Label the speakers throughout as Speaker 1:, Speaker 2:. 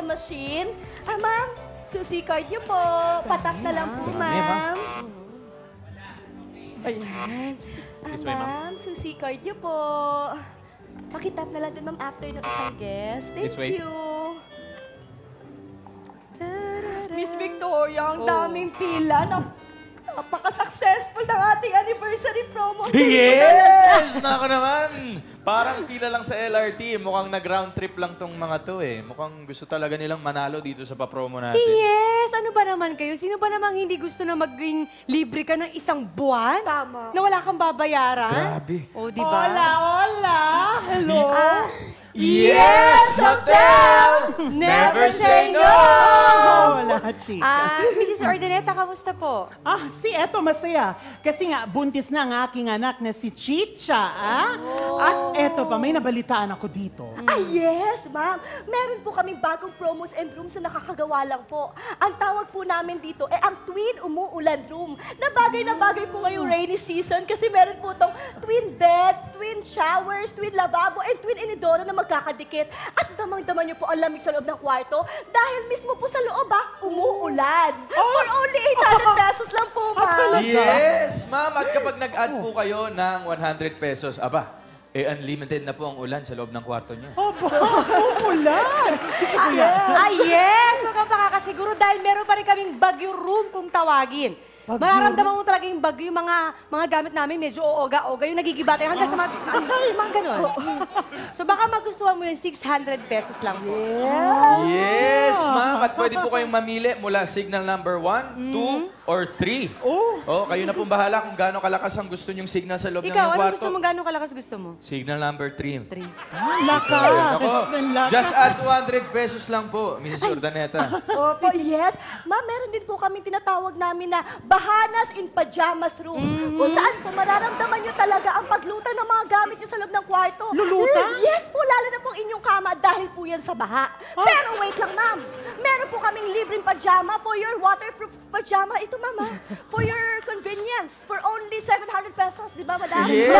Speaker 1: machine. Ma'am, susi card niyo po. Patap na lang po, ma'am. Ayan.
Speaker 2: This way, ma'am.
Speaker 1: Ma'am, susi card niyo po. Pakitap na lang din, ma'am, after ng isang guest.
Speaker 2: This way.
Speaker 1: Thank you. Miss Victoria, ang daming pila. Napaka-successful ng ating anniversary promo.
Speaker 2: Yes! Nako naman! Parang pila lang sa LRT. Mukhang nag-round trip lang tong mga to eh. Mukhang gusto talaga nilang manalo dito sa papromo natin.
Speaker 3: Yes! Ano ba naman kayo? Sino ba namang hindi gusto na maging libre ka ng isang buwan?
Speaker 1: Tama.
Speaker 3: Na wala kang babayaran?
Speaker 2: Grabe.
Speaker 3: O, di ba?
Speaker 1: Hola! Hello!
Speaker 2: Yes, Hotel!
Speaker 3: Never say no!
Speaker 4: Wala, chika.
Speaker 3: Mrs. Ordineta, kamusta po?
Speaker 4: Eto masaya. Kasi nga, buntis na ang aking anak na si Chicha, At eto pa, may nabalitaan ako dito.
Speaker 1: Yes, ma'am. Meron po kaming bagong promos and rooms na nakakagawa lang po. Ang tawag po namin dito ang Twin Umuulan Room. Na bagay po ngayong rainy season kasi meron po itong twin beds, twin showers, twin lavabo, and twin inidoro na magkakadikit. At damang-daman niyo po ang lamig sa loob ng kwarto dahil mismo po sa loob, umuulan. For only 800 pesos lang po, ma'am.
Speaker 2: Yes, ma'am. At kapag nag-add po kayo ng 100 pesos, unlimited na po ang ulan sa loob ng kwarto niyo.
Speaker 4: Umulan! Gusto ko yan.
Speaker 3: Yes! Huwag kang pakakasiguro dahil meron pa rin kaming bagyo room kung tawagin. Mararamdaman mo talaga yung bagyo, yung mga gamit namin medyo ooga-oga, yung nagigibate hanggang sa mga ganon. So baka magustuhan mo yung 600 pesos lang po.
Speaker 2: Yes, ma'am. At pwede po kayong mamili mula signal number 1, 2, or 3. Kayo na pong bahala kung gaano kalakas ang gusto nyong signal sa loob ng
Speaker 3: Ikaw,
Speaker 2: inyong
Speaker 3: ano
Speaker 2: kwarto.
Speaker 3: gusto mo? Gano'ng kalakas gusto mo?
Speaker 2: Signal number 3.
Speaker 3: 3.
Speaker 4: Lakas!
Speaker 2: Just add 200 pesos lang po, Mrs. Urdaneta.
Speaker 1: Opo, yes. Ma'am, meron din po kami tinatawag namin na Bahanas in Pajamas Room. Kung saan po mararamdaman nyo talaga ang pagluta ng mga gamit nyo sa loob ng kwarto.
Speaker 4: Luluta?
Speaker 1: Yes po, lalo na pong inyong kama dahil po yan sa baha. Pero wait lang, ma'am. Meron po kaming libreng pajama for your waterproof pajama. Ito, mama. For your convenience. For only 700 pesos. Di ba, madam?
Speaker 2: Yes!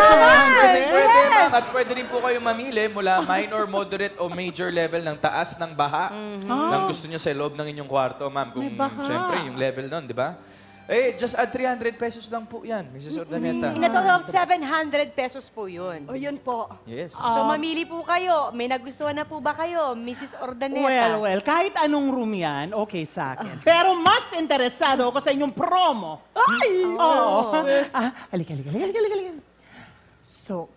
Speaker 2: Pwede,
Speaker 1: Yes!
Speaker 2: ma'am. At pwede rin po kayo mamili mula minor, moderate, o major level ng taas ng baha ng gusto nyo sa loob ng inyong kwarto, ma'am. Kung syempre, yung level nun, di ba? Just add 300 pesos lang po yan, Mrs. Urdaneta.
Speaker 3: In a total of 700 pesos po yun.
Speaker 1: O, yun po.
Speaker 2: Yes.
Speaker 3: So mamili po kayo. May nagustuhan na po ba kayo, Mrs. Ordaneta?
Speaker 4: Well, kahit anong room yan, okay sa akin. Pero mas interesado ako sa inyong promo.
Speaker 1: Ay!
Speaker 4: Oo. Halika. So,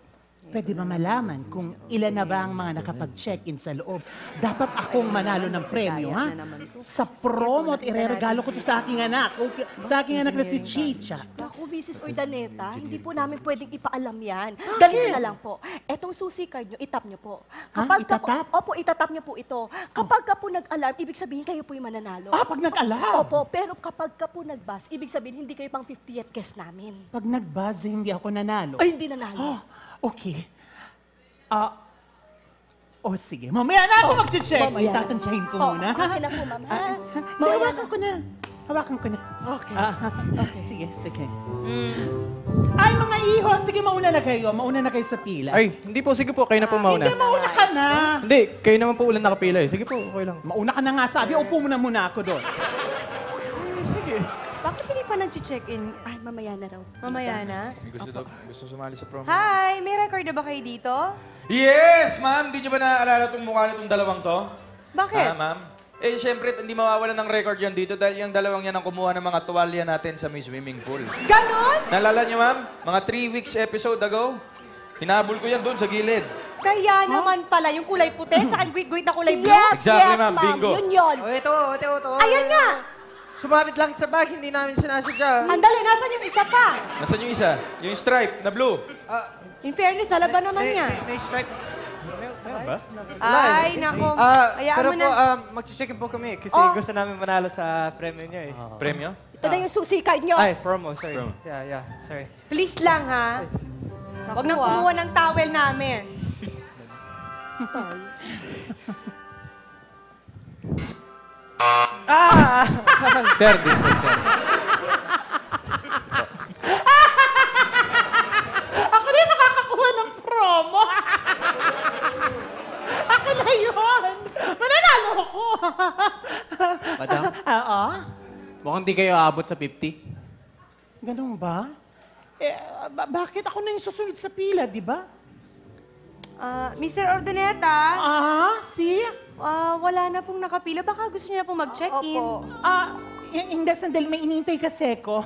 Speaker 4: pwede ba malaman kung ilan na ba ang mga nakapag-check-in sa loob? Dapat akong manalo ng premyo, ha? Sa promo at ireregalo ko to sa aking anak. Sa aking anak na si Chicha.
Speaker 1: Naku, Mrs. Urdaneta, hindi po namin pwedeng ipaalam yan. Ganito na lang po. Etong susi card nyo, itap nyo po.
Speaker 4: Itatap?
Speaker 1: Opo, itatap nyo po ito. Kapag ka po nag-alarm, ibig sabihin kayo po yung mananalo.
Speaker 4: Pag nag-alarm?
Speaker 1: Opo, pero kapag ka po nag-buzz, ibig sabihin hindi kayo pang 50th guest namin.
Speaker 4: Pag nag-buzz, hindi ako nanalo.
Speaker 1: Ay, hindi nanalo.
Speaker 4: Okay. Sige. Mamaya na ako mag-check.
Speaker 1: mamaya.
Speaker 4: Tatantsahin ko muna.
Speaker 1: Okay na po, mama.
Speaker 4: Hawakan ko na.
Speaker 1: Okay.
Speaker 4: Okay. Sige. Ay, mga iho. Sige, mauna na kayo. Mauna na kayo sa pila.
Speaker 5: Ay, hindi po. Sige po, kayo na po mauna.
Speaker 4: Hindi, mauna ka na.
Speaker 5: Hindi, kayo naman po ulan nakapila eh. Sige po, okay lang.
Speaker 4: Mauna ka na nga sabi. Upo muna ako doon.
Speaker 5: Sige.
Speaker 3: Bakit hindi pa nag-check-in?
Speaker 1: Ay, mamaya na raw.
Speaker 3: Mamaya na?
Speaker 2: May gusto sumali sa promo.
Speaker 3: Hi! May record na ba kayo dito?
Speaker 2: Yes, ma'am! Di nyo ba naaalala itong mukha nitong dalawang to?
Speaker 3: Bakit?
Speaker 2: Ma'am? Siyempre, hindi mawawala ng record yan dito dahil yung dalawang yan ang kumuha ng mga tuwalya natin sa may swimming pool.
Speaker 3: Ganon?
Speaker 2: Naalala nyo, ma'am? Mga 3 weeks episode ago, hinabol ko yan doon sa gilid.
Speaker 3: Kaya naman pala, yung kulay puti, tsaka yung guhit na kulay blue.
Speaker 1: Yes,
Speaker 2: Exactly,
Speaker 1: yes,
Speaker 2: ma'am. Bingo.
Speaker 1: Yun.
Speaker 6: Ito.
Speaker 3: Ayan nga!
Speaker 6: Sumabit lang sa bag, hindi namin sinasadya.
Speaker 3: Andali, nasan yung isa pa?
Speaker 2: Nasaan yung isa? Yung stripe na blue.
Speaker 3: In fairness, nalaban naman niya.
Speaker 6: May stripe.
Speaker 3: Ay, nako. Hayaan
Speaker 6: Pero
Speaker 3: mo
Speaker 6: po,
Speaker 3: na.
Speaker 6: mag-check-in po kami kasi gusto namin manalo sa premyo niya eh.
Speaker 2: Premyo?
Speaker 1: Ito na yung susi card nyo.
Speaker 6: Ay, promo, sorry.
Speaker 2: Promo.
Speaker 6: Yeah, sorry.
Speaker 3: Please lang, ha? Huwag nang kumuha ng towel namin.
Speaker 5: Sir, this way, sir.
Speaker 4: Ako din nakakakuha ng promo. Ako na yun. Mananalo ako.
Speaker 5: Madam,
Speaker 4: Oo?
Speaker 5: mukhang di kayo aabot sa 50.
Speaker 4: Ganun ba? Bakit ako na yung susunod sa pila, di ba?
Speaker 3: Mr. Ordoneta, wala na pong nakapila. Baka gusto niya na pong mag-check-in.
Speaker 4: Hindi, sandali, may inintay kasi ko.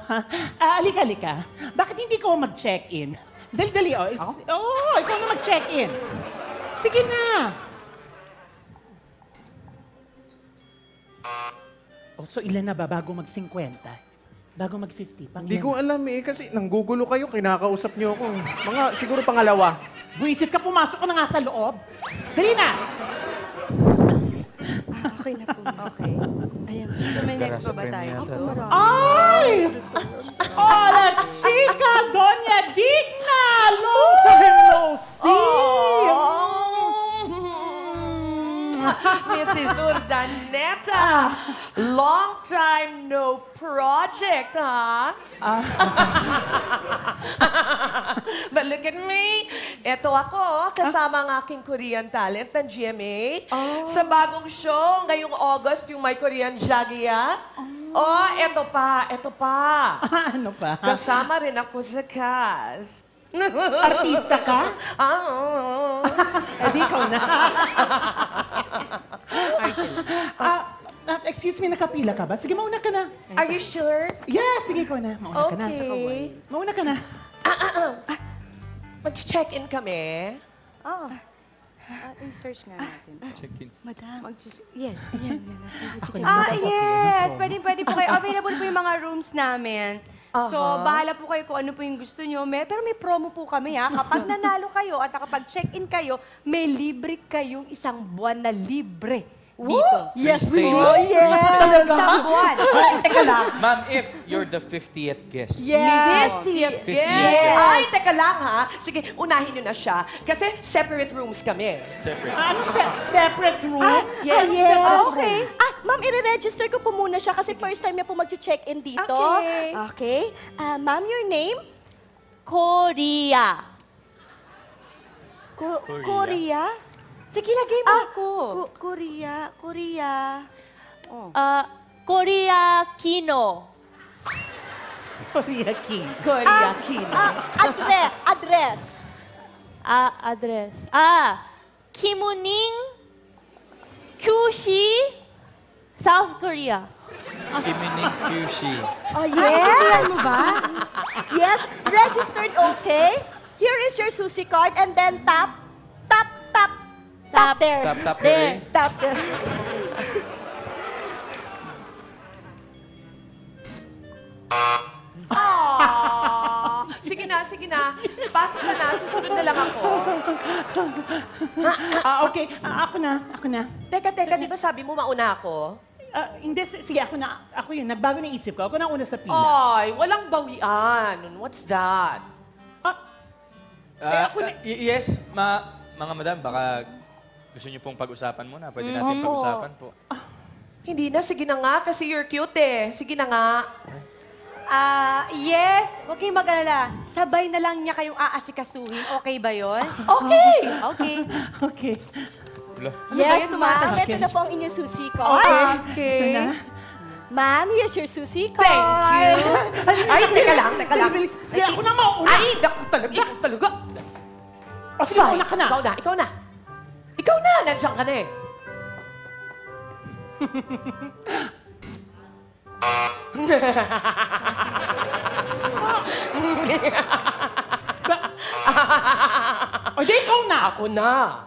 Speaker 4: Alika. Bakit hindi ko mag-check-in? Dali, oh. Ikaw na mag-check-in. Sige na. So ilan na ba bago mag-50? Bago mag-50?
Speaker 5: Hindi ko alam kasi nanggugulo kayo, kinakausap niyo ako. Mga siguro pangalawa.
Speaker 4: Buisit ka, pumasok ka na nga sa loob. Dali na!
Speaker 3: Okay na po. Okay. Ayan. So may next pa ba tayo?
Speaker 4: Ay! Hola, chica! Doña Digna! Long time no see!
Speaker 7: Mrs. Urdaneta, long time no project, huh? But look at me. Ito ako, kasama ang aking Korean talent ng GMA. Sa bagong show, ngayong August, yung My Korean Jagya. Ito pa.
Speaker 4: Ano pa?
Speaker 7: Kasama rin ako sa cast.
Speaker 4: Artista ka? Di ikaw na. Excuse me, nakapila ka ba? Sige, mauna ka na.
Speaker 7: Are you sure?
Speaker 4: Yeah, sige, ikaw na. Mauna ka na.
Speaker 7: Okay.
Speaker 4: Mauna ka na.
Speaker 7: Mag-check-in kami.
Speaker 3: I-search nga natin.
Speaker 2: Check-in.
Speaker 3: Yes. Yan.
Speaker 4: Ako na.
Speaker 3: Yes. Pwede po kayo. Available po yung mga rooms namin. So, bahala po kayo kung ano po yung gusto nyo. Pero may promo po kami, ha? Kapag nanalo kayo at nakapag-check-in kayo, may libre kayong isang buwan na libre dito.
Speaker 2: Yes, we do.
Speaker 3: Isang buwan.
Speaker 7: Teka lang.
Speaker 2: Ma'am, if you're the 50th guest.
Speaker 3: Yes.
Speaker 7: Yes! Ay, teka lang ha. Sige, unahin nyo na siya. Kasi separate rooms kami.
Speaker 2: Separate.
Speaker 4: Ano, separate room?
Speaker 1: Yes.
Speaker 3: Okay.
Speaker 1: Ma'am, i-register ko po muna siya kasi first time niya po mag-check-in dito. Okay. Ma'am, your name?
Speaker 3: Korea.
Speaker 1: Korea?
Speaker 3: Sige, lagay mo ako.
Speaker 1: Korea.
Speaker 8: Korea Kino.
Speaker 4: Korea King.
Speaker 7: Korea Kino.
Speaker 1: Address.
Speaker 8: Address. Kimuning Kyushi, South Korea.
Speaker 2: Kimining Kyushi.
Speaker 1: Yes. Yes, registered okay. Here is your sushi card and then tap there.
Speaker 2: Tap
Speaker 8: There.
Speaker 2: there.
Speaker 1: Tap there.
Speaker 7: Sige na. Pasok ka na. Susunod na lang ako.
Speaker 4: Okay, ako na.
Speaker 7: Teka, di ba sabi mo mauna ako?
Speaker 4: Hindi, sige, ako na. Ako yun, nagbago na isip ko. Ako na una sa pila.
Speaker 7: Ay, walang bawian. What's that?
Speaker 2: Yes, mga madam, baka gusto niyo pong pag-usapan muna. Pwede natin pag-usapan po.
Speaker 7: Hindi na. Sige na nga. Kasi you're cute eh. Sige na nga.
Speaker 3: Yes. Huwag kayong mag-alala. Sabay na lang niya kayong aasikasuhin. Okay ba yon?
Speaker 7: Okay.
Speaker 3: Okay.
Speaker 4: Okay.
Speaker 2: Wala.
Speaker 1: Yes, ma'am. Ito na po ang inyong sushi card.
Speaker 4: Ito na.
Speaker 1: Ma'am, here's your sushi card.
Speaker 7: Thank you. Ay, teka lang.
Speaker 4: Sige, ako na mauna.
Speaker 7: Ay, talaga.
Speaker 4: O, sige, mauna ka na.
Speaker 7: Ikaw na. Nandiyan ka na eh.
Speaker 4: O, di ikaw na.
Speaker 7: Ako na.